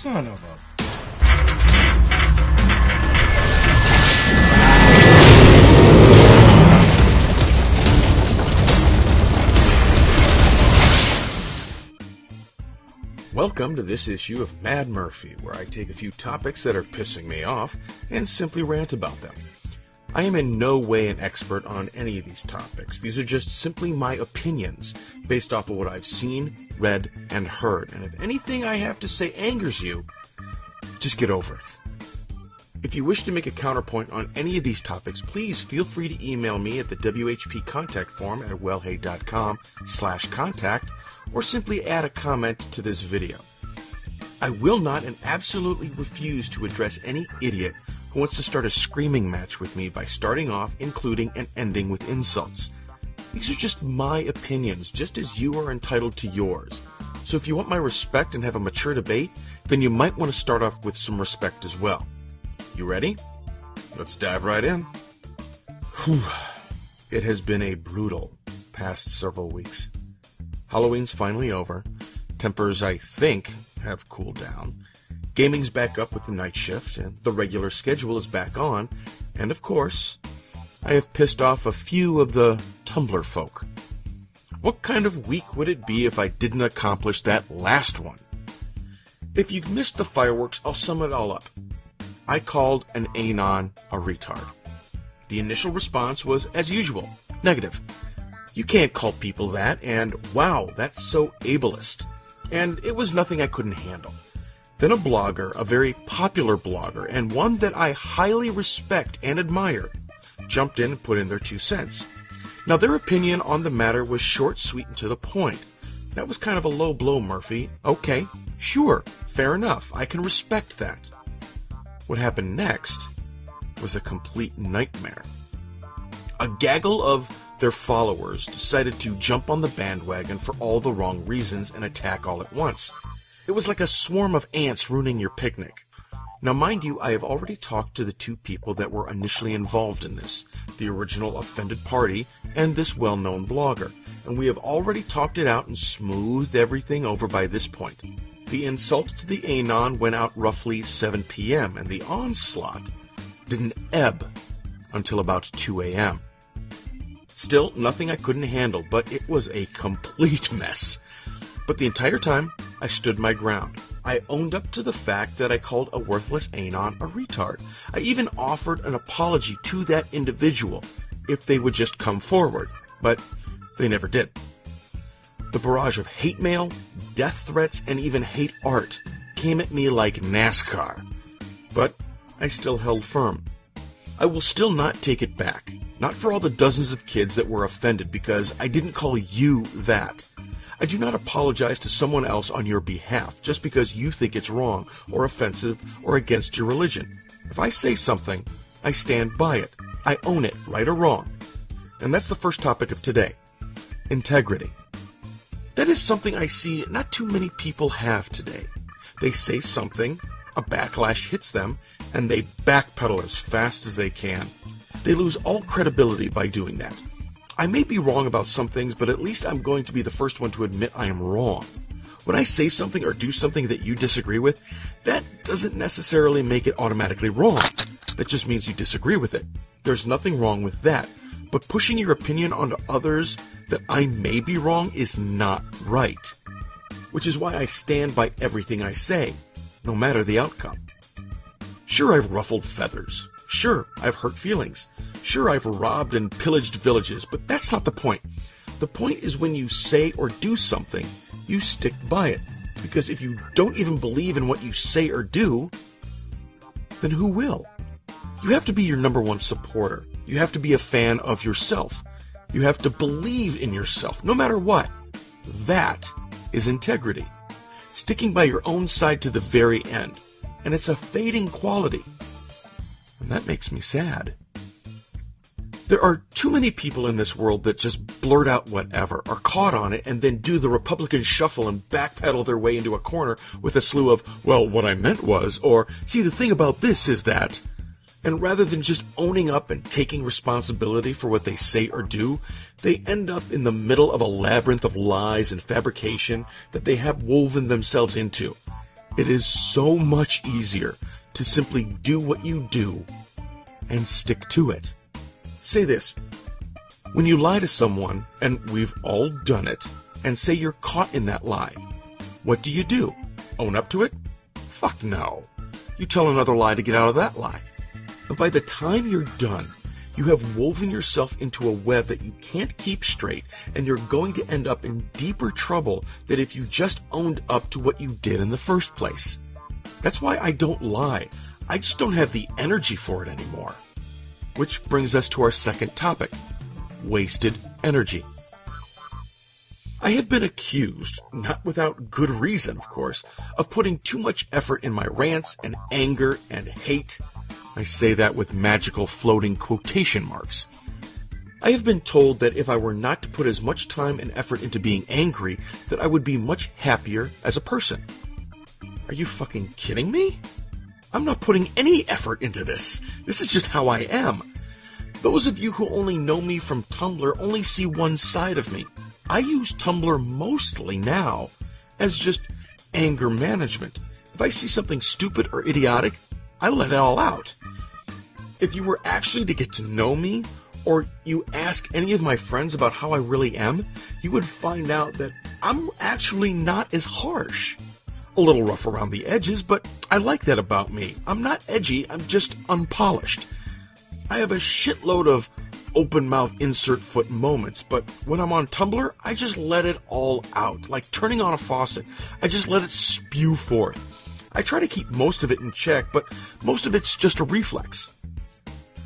Son of a... Welcome to this issue of Mad Murphy, where I take a few topics that are pissing me off and simply rant about them. I am in no way an expert on any of these topics. These are just simply my opinions, based off of what I've seen, read, and heard. And if anything I have to say angers you, just get over it. If you wish to make a counterpoint on any of these topics, please feel free to email me at the WHP contact form at wellhey.com/contact, or simply add a comment to this video. I will not and absolutely refuse to address any idiot who wants to start a screaming match with me by starting off, including, and ending with insults. These are just my opinions, just as you are entitled to yours. So if you want my respect and have a mature debate, then you might want to start off with some respect as well. You ready? Let's dive right in. Whew. It has been a brutal past several weeks. Halloween's finally over. Tempers, I think, have cooled down. Gaming's back up with the night shift, and the regular schedule is back on. And of course, I have pissed off a few of the Tumblr folk. What kind of week would it be if I didn't accomplish that last one? If you've missed the fireworks, I'll sum it all up. I called an anon a retard. The initial response was, as usual, negative. You can't call people that, and wow, that's so ableist. And it was nothing I couldn't handle. Then a blogger, a very popular blogger, and one that I highly respect and admire, jumped in and put in their 2 cents. Now their opinion on the matter was short, sweet, and to the point. That was kind of a low blow, Murphy. Okay, sure, fair enough, I can respect that. What happened next was a complete nightmare. A gaggle of their followers decided to jump on the bandwagon for all the wrong reasons and attack all at once. It was like a swarm of ants ruining your picnic. Now mind you, I have already talked to the 2 people that were initially involved in this, the original offended party and this well-known blogger, and we have already talked it out and smoothed everything over by this point. The insult to the anon went out roughly 7 p.m., and the onslaught didn't ebb until about 2 a.m. Still, nothing I couldn't handle, but it was a complete mess. But the entire time, I stood my ground. I owned up to the fact that I called a worthless anon a retard. I even offered an apology to that individual if they would just come forward, but they never did. The barrage of hate mail, death threats, and even hate art came at me like NASCAR. But I still held firm. I will still not take it back. Not for all the dozens of kids that were offended because I didn't call you that. I do not apologize to someone else on your behalf just because you think it's wrong or offensive or against your religion. If I say something, I stand by it. I own it, right or wrong. And that's the first topic of today. Integrity. That is something I see not too many people have today. They say something, a backlash hits them, and they backpedal as fast as they can. They lose all credibility by doing that. I may be wrong about some things, but at least I'm going to be the first one to admit I am wrong. When I say something or do something that you disagree with, that doesn't necessarily make it automatically wrong. That just means you disagree with it. There's nothing wrong with that. But pushing your opinion onto others that I may be wrong is not right. Which is why I stand by everything I say, no matter the outcome. Sure, I've ruffled feathers. Sure, I've hurt feelings. Sure, I've robbed and pillaged villages, but that's not the point. The point is when you say or do something, you stick by it. Because if you don't even believe in what you say or do, then who will? You have to be your number one supporter. You have to be a fan of yourself. You have to believe in yourself, no matter what. That is integrity. Sticking by your own side to the very end. And it's a fading quality. And that makes me sad. There are too many people in this world that just blurt out whatever, are caught on it, and then do the Republican shuffle and backpedal their way into a corner with a slew of, well, what I meant was, or, see, the thing about this is that. And rather than just owning up and taking responsibility for what they say or do, they end up in the middle of a labyrinth of lies and fabrication that they have woven themselves into. It is so much easier to simply do what you do and stick to it. Say this. When you lie to someone, and we've all done it, and say you're caught in that lie, what do? Own up to it? Fuck no. You tell another lie to get out of that lie. But by the time you're done, you have woven yourself into a web that you can't keep straight, and you're going to end up in deeper trouble than if you just owned up to what you did in the first place. That's why I don't lie. I just don't have the energy for it anymore. Which brings us to our second topic. Wasted energy. I have been accused, not without good reason of course, of putting too much effort in my rants and anger and hate. I say that with magical floating quotation marks. I have been told that if I were not to put as much time and effort into being angry, that I would be much happier as a person. Are you fucking kidding me? I'm not putting any effort into this. This is just how I am. Those of you who only know me from Tumblr only see one side of me. I use Tumblr mostly now as just anger management. If I see something stupid or idiotic, I let it all out. If you were actually to get to know me, or you ask any of my friends about how I really am, you would find out that I'm actually not as harsh. A little rough around the edges, but I like that about me. I'm not edgy, I'm just unpolished. I have a shitload of open-mouth insert-foot moments, but when I'm on Tumblr, I just let it all out, like turning on a faucet. I just let it spew forth. I try to keep most of it in check, but most of it's just a reflex.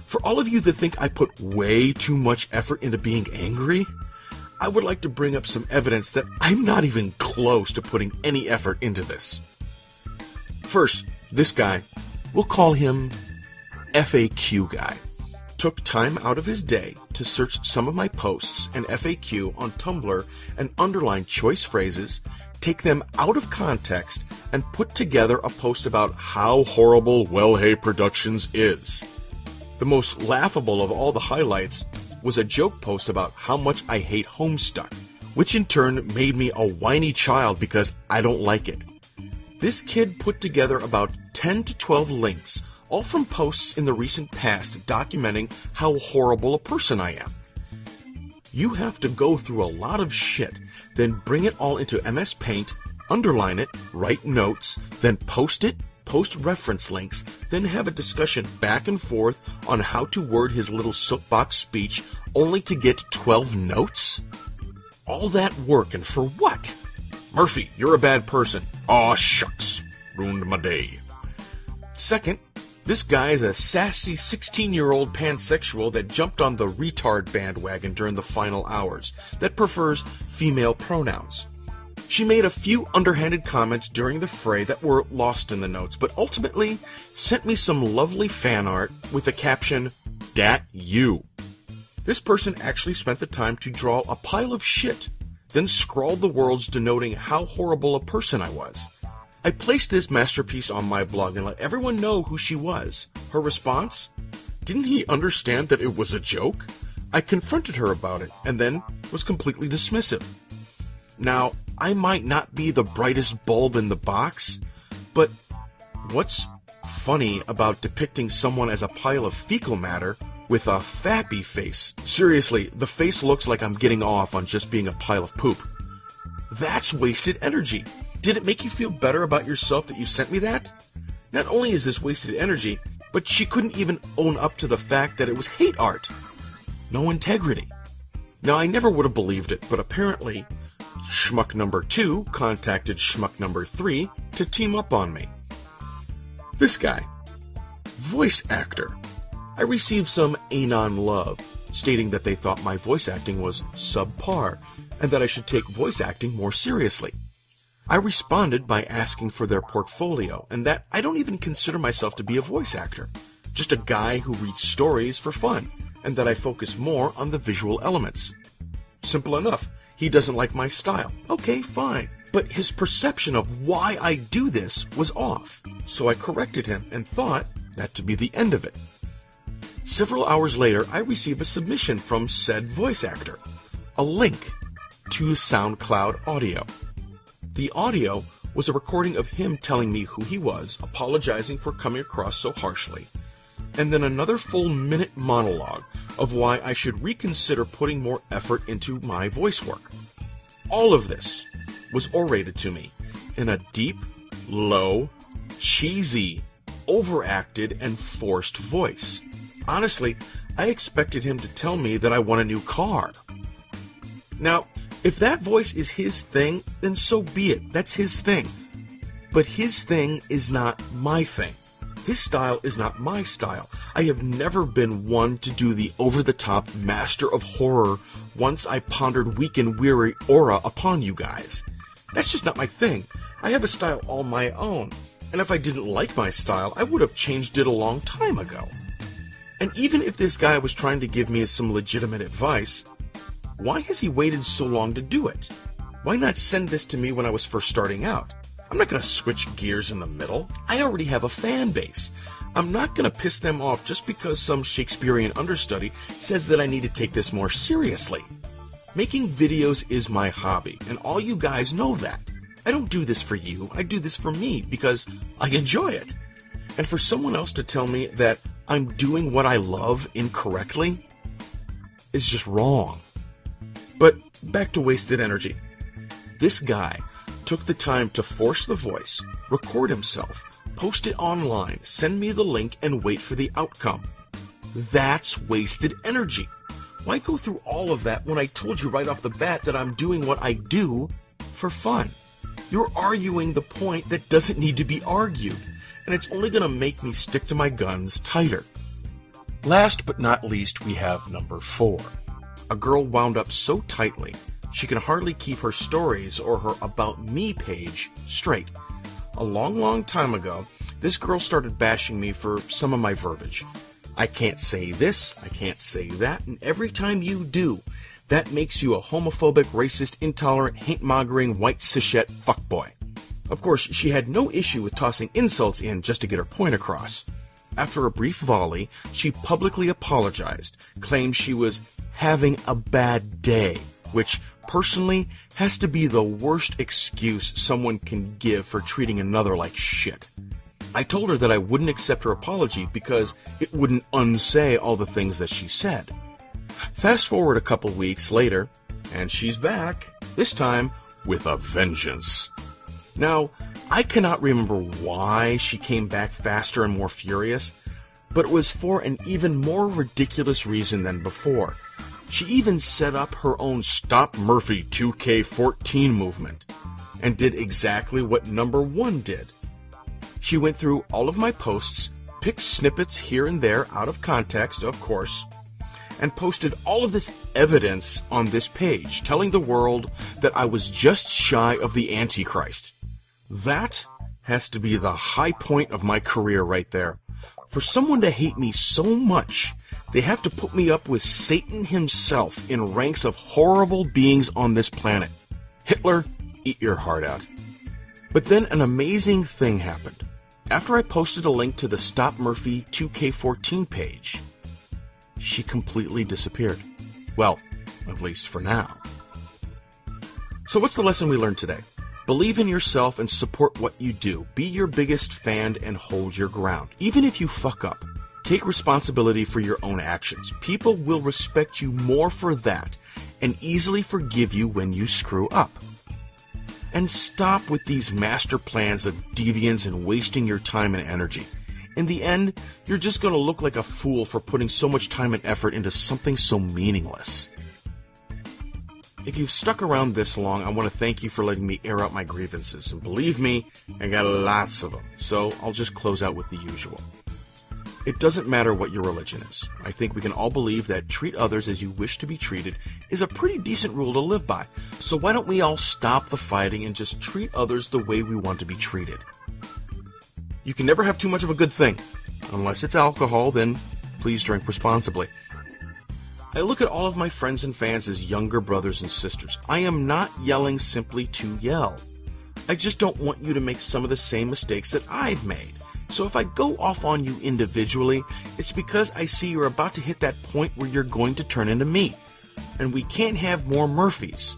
For all of you that think I put way too much effort into being angry, I would like to bring up some evidence that I'm not even close to putting any effort into this. First, this guy, we'll call him FAQ guy, took time out of his day to search some of my posts and FAQ on Tumblr and underline choice phrases, take them out of context, and put together a post about how horrible WellHey Productions is. The most laughable of all the highlights was a joke post about how much I hate Homestuck, which in turn made me a whiny child because I don't like it. This kid put together about 10 to 12 links, all from posts in the recent past documenting how horrible a person I am. You have to go through a lot of shit, then bring it all into MS Paint, underline it, write notes, then post it, post reference links, then have a discussion back and forth on how to word his little soapbox speech, only to get 12 notes? All that work, and for what? Murphy, you're a bad person. Aw, shucks. Ruined my day. Second, this guy is a sassy 16-year-old pansexual that jumped on the retard bandwagon during the final hours, that prefers female pronouns. She made a few underhanded comments during the fray that were lost in the notes, but ultimately sent me some lovely fan art with the caption, "Dat you." This person actually spent the time to draw a pile of shit, then scrawled the words denoting how horrible a person I was. I placed this masterpiece on my blog and let everyone know who she was. Her response? Didn't he understand that it was a joke? I confronted her about it, and then was completely dismissive. Now, I might not be the brightest bulb in the box, but what's funny about depicting someone as a pile of fecal matter with a fappy face? Seriously, the face looks like I'm getting off on just being a pile of poop. That's wasted energy. Did it make you feel better about yourself that you sent me that? Not only is this wasted energy, but she couldn't even own up to the fact that it was hate art. No integrity. Now, I never would have believed it, but apparently, Schmuck number 2 contacted Schmuck number 3 to team up on me. This guy. Voice actor. I received some anon love, stating that they thought my voice acting was subpar, and that I should take voice acting more seriously. I responded by asking for their portfolio, and that I don't even consider myself to be a voice actor, just a guy who reads stories for fun, and that I focus more on the visual elements. Simple enough. He doesn't like my style. Okay, fine. But his perception of why I do this was off, so I corrected him and thought that to be the end of it. Several hours later, I received a submission from said voice actor, a link to SoundCloud audio. The audio was a recording of him telling me who he was, apologizing for coming across so harshly, and then another full minute monologue of why I should reconsider putting more effort into my voice work. All of this was orated to me in a deep, low, cheesy, overacted, and forced voice. Honestly, I expected him to tell me that I want a new car. Now, if that voice is his thing, then so be it. That's his thing. But his thing is not my thing. His style is not my style. I have never been one to do the over-the-top master of horror once I pondered weak and weary aura upon you guys. That's just not my thing. I have a style all my own. And if I didn't like my style, I would have changed it a long time ago. And even if this guy was trying to give me some legitimate advice, why has he waited so long to do it? Why not send this to me when I was first starting out? I'm not going to switch gears in the middle. I already have a fan base. I'm not going to piss them off just because some Shakespearean understudy says that I need to take this more seriously. Making videos is my hobby, and all you guys know that. I don't do this for you. I do this for me because I enjoy it. And for someone else to tell me that I'm doing what I love incorrectly is just wrong. But back to wasted energy. This guy took the time to force the voice, record himself, post it online, send me the link, and wait for the outcome. That's wasted energy. Why go through all of that when I told you right off the bat that I'm doing what I do for fun? You're arguing the point that doesn't need to be argued, and it's only going to make me stick to my guns tighter. Last but not least, we have number 4. A girl wound up so tightly, she can hardly keep her stories or her About Me page straight. A long time ago, this girl started bashing me for some of my verbiage. I can't say this, I can't say that, and every time you do, that makes you a homophobic, racist, intolerant, hate-mongering, white cishet fuckboy. Of course, she had no issue with tossing insults in just to get her point across. After a brief volley, she publicly apologized, claimed she was having a bad day, which personally has to be the worst excuse someone can give for treating another like shit. I told her that I wouldn't accept her apology because it wouldn't unsay all the things that she said. Fast forward a couple weeks later, and she's back, this time with a vengeance. Now, I cannot remember why she came back faster and more furious, but it was for an even more ridiculous reason than before. She even set up her own Stop Murphy 2K14 movement, and did exactly what number 1 did. She went through all of my posts, picked snippets here and there out of context, of course, and posted all of this evidence on this page, telling the world that I was just shy of the Antichrist. That has to be the high point of my career right there. For someone to hate me so much, they have to put me up with Satan himself in ranks of horrible beings on this planet. Hitler, eat your heart out. But then an amazing thing happened. After I posted a link to the Stop Murphy 2K14 page, she completely disappeared. Well, at least for now. So what's the lesson we learned today? Believe in yourself and support what you do. Be your biggest fan and hold your ground. Even if you fuck up, take responsibility for your own actions. People will respect you more for that and easily forgive you when you screw up. And stop with these master plans of deviance and wasting your time and energy. In the end, you're just going to look like a fool for putting so much time and effort into something so meaningless. If you've stuck around this long, I want to thank you for letting me air out my grievances. And believe me, I got lots of them, so I'll just close out with the usual. It doesn't matter what your religion is. I think we can all believe that treat others as you wish to be treated is a pretty decent rule to live by. So why don't we all stop the fighting and just treat others the way we want to be treated? You can never have too much of a good thing. Unless it's alcohol, then please drink responsibly. I look at all of my friends and fans as younger brothers and sisters. I am not yelling simply to yell. I just don't want you to make some of the same mistakes that I've made. So if I go off on you individually, it's because I see you're about to hit that point where you're going to turn into me. And we can't have more Murphys.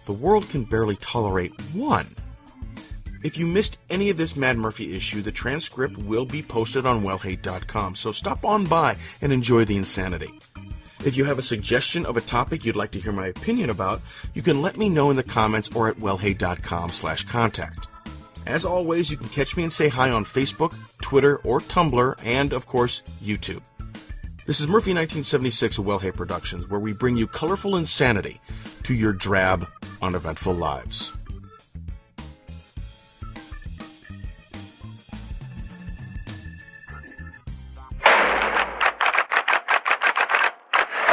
The world can barely tolerate one. If you missed any of this Mad Murphy issue, the transcript will be posted on WellHey.com, so stop on by and enjoy the insanity. If you have a suggestion of a topic you'd like to hear my opinion about, you can let me know in the comments or at WellHey.com/contact. As always, you can catch me and say hi on Facebook, Twitter, or Tumblr, and, of course, YouTube. This is Murphy 1976 of WellHey Productions, where we bring you colorful insanity to your drab, uneventful lives.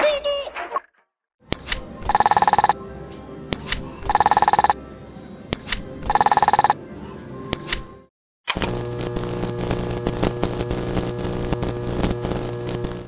Ding, ding.